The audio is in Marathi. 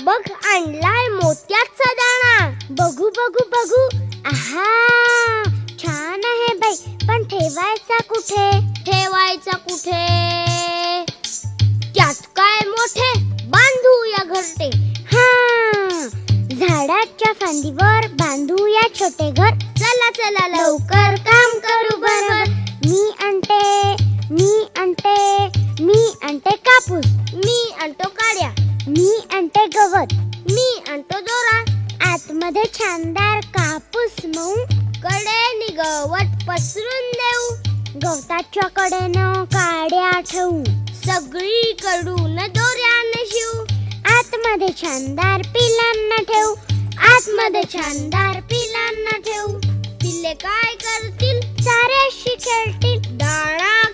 बघ आणलाय मोत्याचा दाणा. बघू बघू बघू, आहा छान आहे बाई, पण ठेवायचा कुठे? ठेवायचा कुठे? त्यात काय मोठे, बांधूया घरटे. हा, झाडाच्या फांदीवर बांधूया छोटे घर. चला चला लवकर काम करू बरोबर. मी आणते, मी आणते, मी आणते कापूस. मी आणतो काड्या. मी आणते गवत. मी आणतो दोरा. आतमध्ये छानदार कापूस मऊ, कडेने गवत पसरून देऊ. गवताच्या कडेनं काड्या ठेवू, सगळीकडून दोऱ्याने शिवू. आतमध्ये छानदार पिलांना ठेवू. आतमध्ये छानदार पिलांना ठेवू. पिल्ले काय करतील? साऱ्याशी खेळतील. दाणा